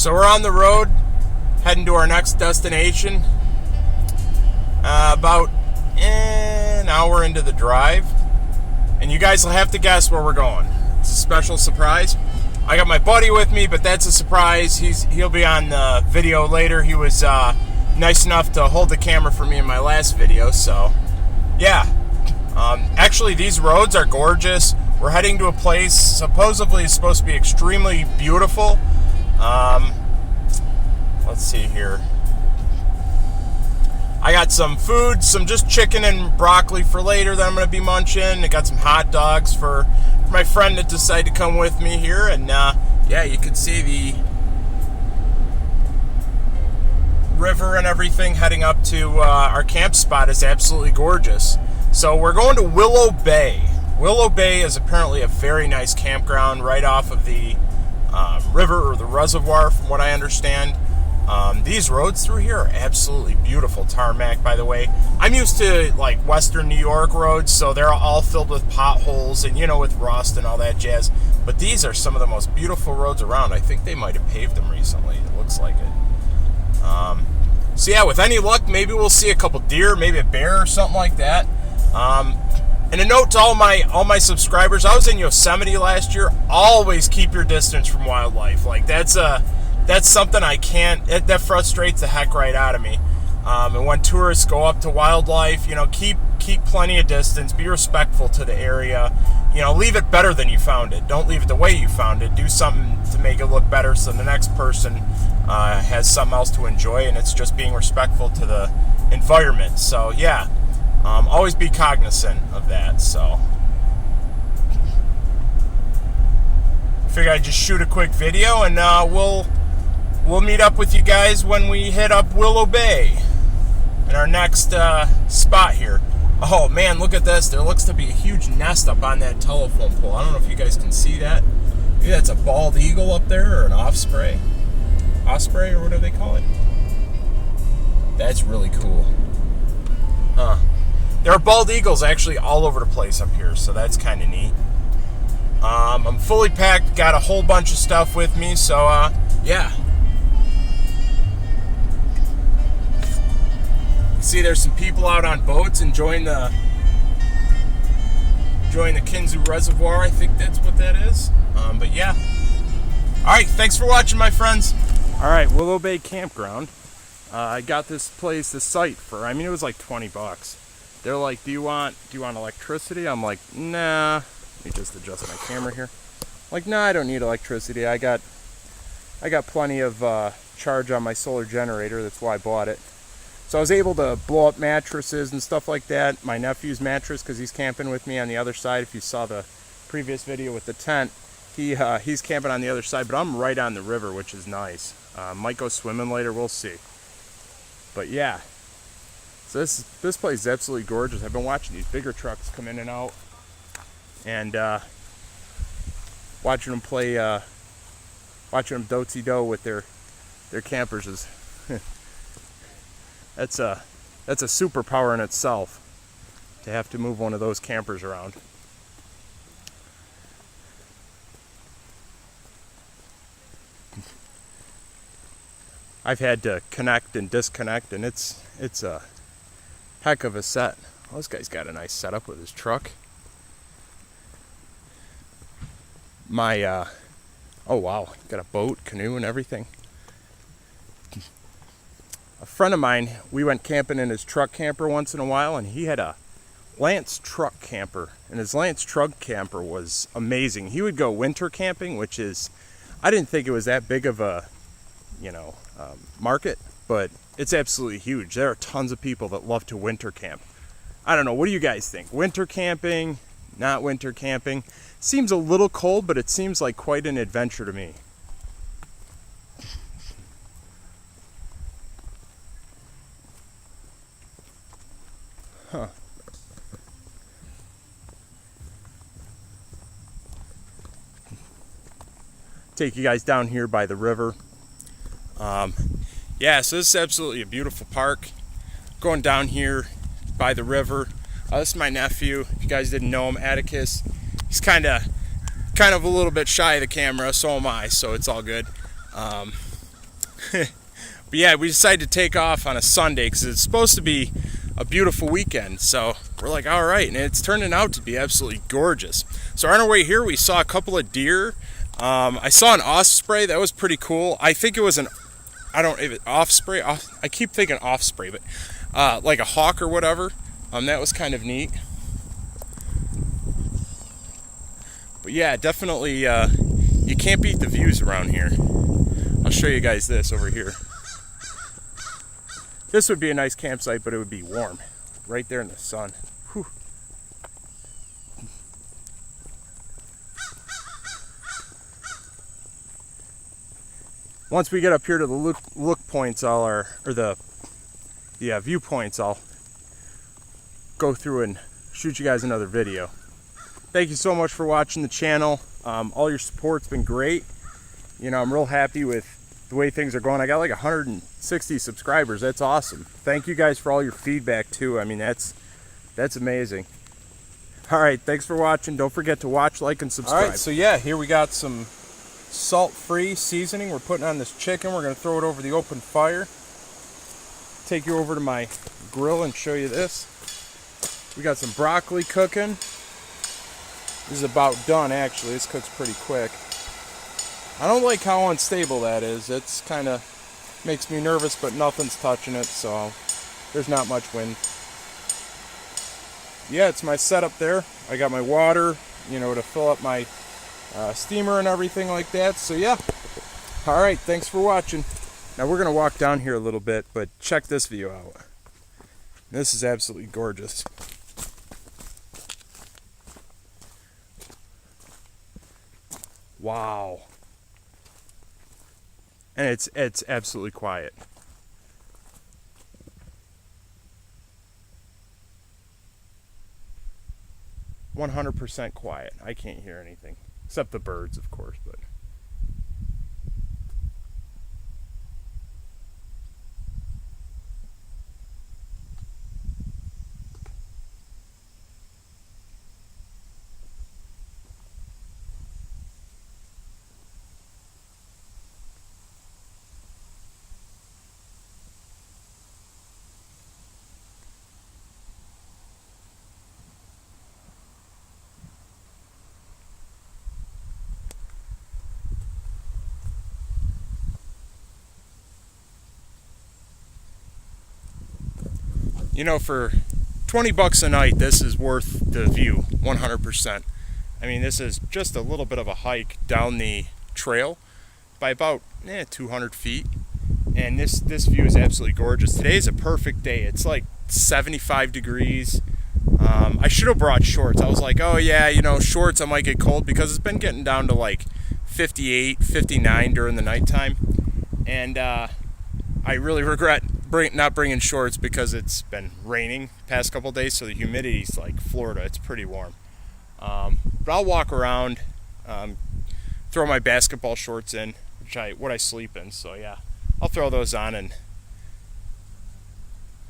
So we're on the road, heading to our next destination. About an hour into the drive. And you guys will have to guess where we're going. It's a special surprise. I got my buddy with me, but that's a surprise. He'll be on the video later. He was nice enough to hold the camera for me in my last video, so yeah. Actually, these roads are gorgeous. We're heading to a place supposedly is supposed to be extremely beautiful. Let's see here. I got some food, some just chicken and broccoli for later that I'm going to be munching. I got some hot dogs for my friend that decided to come with me here. And yeah, you can see the river and everything heading up to our camp spot is absolutely gorgeous. So we're going to Willow Bay. Willow Bay is apparently a very nice campground right off of the river or the reservoir, from what I understand. These roads through here are absolutely beautiful. Tarmac, by the way. I'm used to like Western New York roads, so they're all filled with potholes and, you know, with rust and all that jazz. But these are some of the most beautiful roads around. I think they might have paved them recently. It looks like it. So yeah, with any luck, maybe we'll see a couple deer, maybe a bear or something like that. And a note to all my subscribers: I was in Yosemite last year. Always keep your distance from wildlife. Like that's something I can't. That frustrates the heck right out of me. And when tourists go up to wildlife, you know, keep plenty of distance. Be respectful to the area. You know, leave it better than you found it. Don't leave it the way you found it. Do something to make it look better, so the next person has something else to enjoy. And it's just being respectful to the environment. So yeah, always be cognizant of that. So I figured I'd just shoot a quick video, and we'll meet up with you guys when we hit up Willow Bay in our next spot here. Oh man, look at this. There looks to be a huge nest up on that telephone pole. I don't know if you guys can see that. Maybe that's a bald eagle up there, or an osprey, or whatever they call it. That's really cool. Huh. There are bald eagles actually all over the place up here, so that's kind of neat. I'm fully packed, got a whole bunch of stuff with me, so yeah. See, there's some people out on boats enjoying the Kinzu Reservoir. I think that's what that is. But yeah. All right, thanks for watching, my friends. All right, Willow Bay Campground. I got this site for, I mean, it was like $20. They're like, do you want electricity? I'm like, nah. Let me just adjust my camera here. Like, nah, I don't need electricity. I got plenty of charge on my solar generator. That's why I bought it. So I was able to blow up mattresses and stuff like that. My nephew's mattress, because he's camping with me on the other side. If you saw the previous video with the tent, he's camping on the other side. But I'm right on the river, which is nice. Might go swimming later. We'll see. But yeah. So this place is absolutely gorgeous. I've been watching these bigger trucks come in and out, and watching them play, watching them do-si-do with their campers is that's a superpower in itself, to have to move one of those campers around. I've had to connect and disconnect, and it's a heck of a set. Well, this guy's got a nice setup with his truck. Oh wow, got a boat, canoe, and everything. A friend of mine, we went camping in his truck camper once in a while, and he had a Lance truck camper, and his Lance truck camper was amazing. He would go winter camping, which is, I didn't think it was that big of a, market, but it's absolutely huge. There are tons of people that love to winter camp. I don't know, what do you guys think? Winter camping, not winter camping? Seems a little cold, but it seems like quite an adventure to me. Huh. Take you guys down here by the river. Yeah, so this is absolutely a beautiful park. Going down here by the river. This is my nephew. If you guys didn't know him, Atticus. He's kind of a little bit shy of the camera, so am I, so it's all good. But yeah, we decided to take off on a Sunday because it's supposed to be a beautiful weekend. So we're like, all right, and it's turning out to be absolutely gorgeous. So on our way here, we saw a couple of deer. I saw an osprey that was pretty cool. I think it was osprey. I keep thinking osprey, but like a hawk or whatever. That was kind of neat. But yeah, definitely, you can't beat the views around here. I'll show you guys this over here. This would be a nice campsite, but it would be warm. Right there in the sun. Whew. Once we get up here to the look points, viewpoints, I'll go through and shoot you guys another video. Thank you so much for watching the channel. All your support's been great. You know, I'm real happy with the way things are going. I got like 160 subscribers. That's awesome. Thank you guys for all your feedback too. I mean, that's amazing. All right, thanks for watching. Don't forget to watch, like, and subscribe. All right, so yeah, here we got some salt-free seasoning we're putting on this chicken. We're gonna throw it over the open fire. Take you over to my grill and show you this. We got some broccoli cooking. This is about done, actually. This cooks pretty quick. I don't like how unstable that is. It's kind of makes me nervous, but nothing's touching it, so there's not much wind. Yeah, it's my setup there. I got my water, you know, to fill up my steamer and everything like that. So yeah. All right, thanks for watching. Now we're gonna walk down here a little bit, but check this view out. This is absolutely gorgeous. Wow. And it's absolutely quiet. %100% quiet. I can't hear anything except the birds, of course, but you know, for 20 bucks a night, this is worth the view, 100%. I mean, this is just a little bit of a hike down the trail by about 200 feet. And this view is absolutely gorgeous. Today is a perfect day. It's like 75 degrees. I should have brought shorts. I was like, oh yeah, you know, shorts, I might get cold, because it's been getting down to like 58, 59 during the nighttime. And I really regret not bringing shorts, because it's been raining the past couple days, so the humidity's like Florida. It's pretty warm. But I'll walk around, throw my basketball shorts in, what I sleep in. So yeah, I'll throw those on and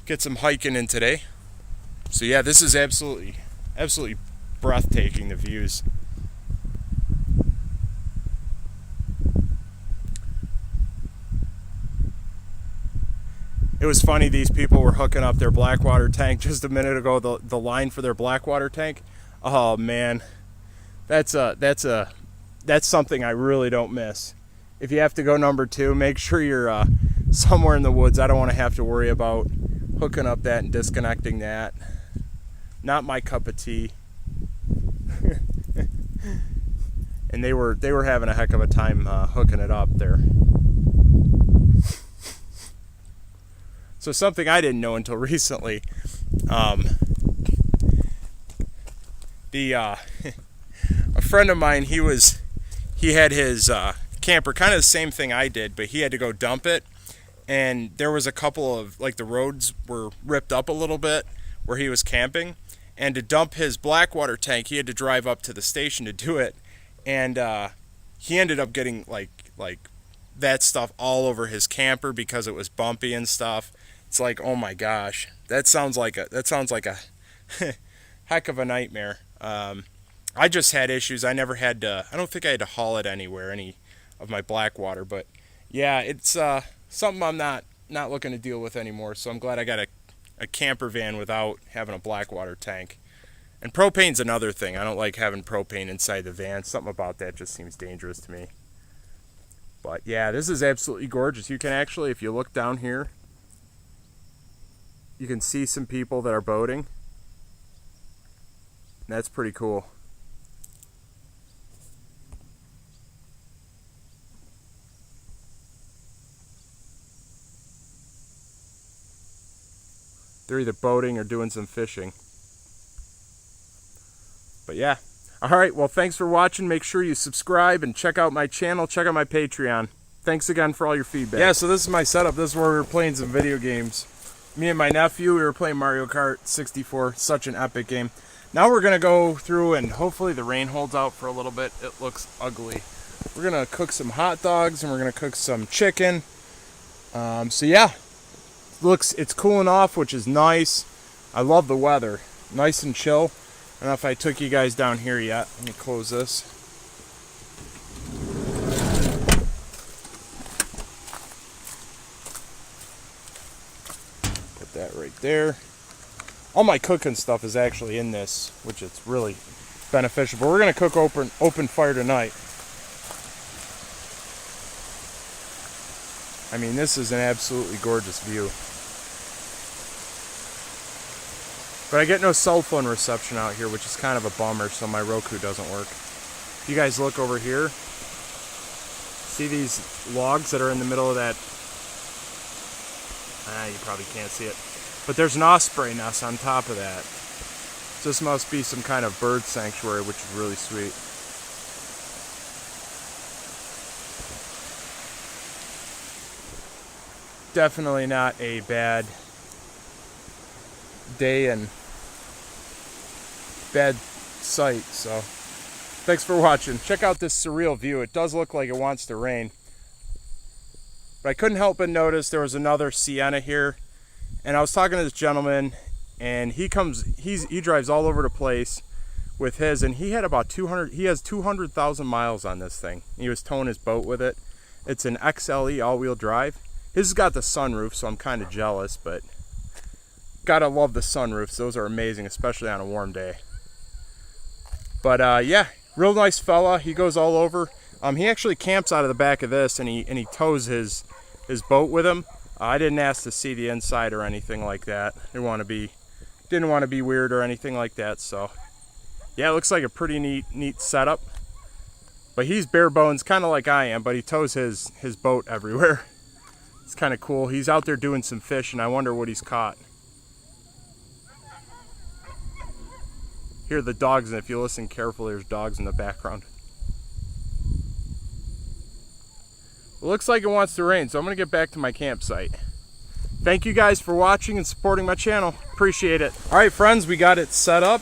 get some hiking in today. So yeah, this is absolutely breathtaking, the views. It was funny, these people were hooking up their Blackwater tank just a minute ago, the line for their Blackwater tank. Oh man, that's something I really don't miss. If you have to go number 2, make sure you're somewhere in the woods. I don't want to have to worry about hooking up that and disconnecting that. Not my cup of tea. And they were having a heck of a time hooking it up there. So something I didn't know until recently, a friend of mine, he had his camper, kind of the same thing I did, but he had to go dump it, and there was a couple of, like, the roads were ripped up a little bit where he was camping, and to dump his Blackwater tank, he had to drive up to the station to do it, and he ended up getting like that stuff all over his camper because it was bumpy and stuff. It's like, oh my gosh, that sounds like a heck of a nightmare. I just had issues. I never had to, I don't think I had to haul it anywhere, any of my Blackwater, but yeah, it's something I'm not looking to deal with anymore. So I'm glad I got a camper van without having a black water tank. And propane's another thing. I don't like having propane inside the van. Something about that just seems dangerous to me. But yeah, this is absolutely gorgeous. You can actually, if you look down here, you can see some people that are boating. That's pretty cool. They're either boating or doing some fishing. But yeah. Alright, well, thanks for watching. Make sure you subscribe and check out my channel. Check out my Patreon. Thanks again for all your feedback. Yeah, so this is my setup. This is where we were playing some video games. Me and my nephew, we were playing Mario Kart 64. Such an epic game. Now we're going to go through, and hopefully the rain holds out for a little bit. It looks ugly. We're going to cook some hot dogs, and we're going to cook some chicken. So yeah, it's cooling off, which is nice. I love the weather. Nice and chill. I don't know if I took you guys down here yet. Let me close this. Put that right there. All my cooking stuff is actually in this, which is really beneficial. But we're going to cook open fire tonight. I mean, this is an absolutely gorgeous view. But I get no cell phone reception out here, which is kind of a bummer, so my Roku doesn't work. If you guys look over here, see these logs that are in the middle of that? You probably can't see it. But there's an osprey nest on top of that. So this must be some kind of bird sanctuary, which is really sweet. Definitely not a bad day and bad sight. So thanks for watching. Check out this surreal view. It does look like it wants to rain, but I couldn't help but notice there was another Sienna here, and I was talking to this gentleman, and he drives all over the place with his, and he has 200,000 miles on this thing. He was towing his boat with it. It's an XLE all-wheel drive. His has got the sunroof, so I'm kind of jealous, but gotta love the sunroofs. Those are amazing, especially on a warm day. But yeah, real nice fella. He goes all over. He actually camps out of the back of this, and he tows his boat with him. I didn't ask to see the inside or anything like that. Didn't want to be weird or anything like that. So yeah, it looks like a pretty neat setup. But he's bare bones, kind of like I am, but he tows his boat everywhere. It's kind of cool. He's out there doing some fish, and I wonder what he's caught. Hear the dogs, and if you listen carefully, there's dogs in the background. It looks like it wants to rain, so I'm going to get back to my campsite. Thank you guys for watching and supporting my channel. Appreciate it. Alright friends, we got it set up.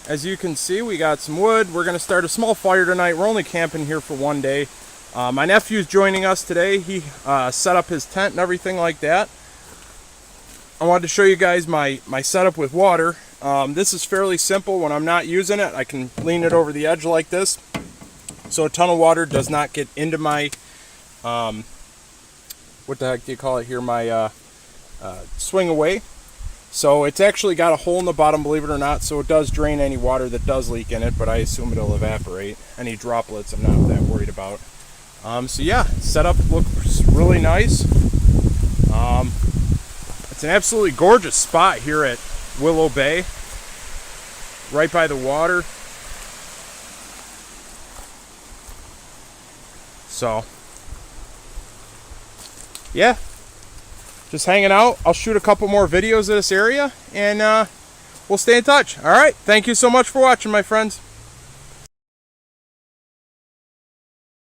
As you can see, we got some wood. We're going to start a small fire tonight. We're only camping here for one day. My nephew's joining us today. He set up his tent and everything like that. I wanted to show you guys my setup with water. This is fairly simple. When I'm not using it, I can lean it over the edge like this, so a ton of water does not get into my what the heck do you call it here, my swing away. So it's actually got a hole in the bottom, believe it or not, so it does drain any water that does leak in it, but I assume it'll evaporate. Any droplets I'm not that worried about. So yeah, setup looks really nice. It's an absolutely gorgeous spot here at Willow Bay, right by the water. So yeah, just hanging out. I'll shoot a couple more videos of this area, and we'll stay in touch. All right, thank you so much for watching, my friends.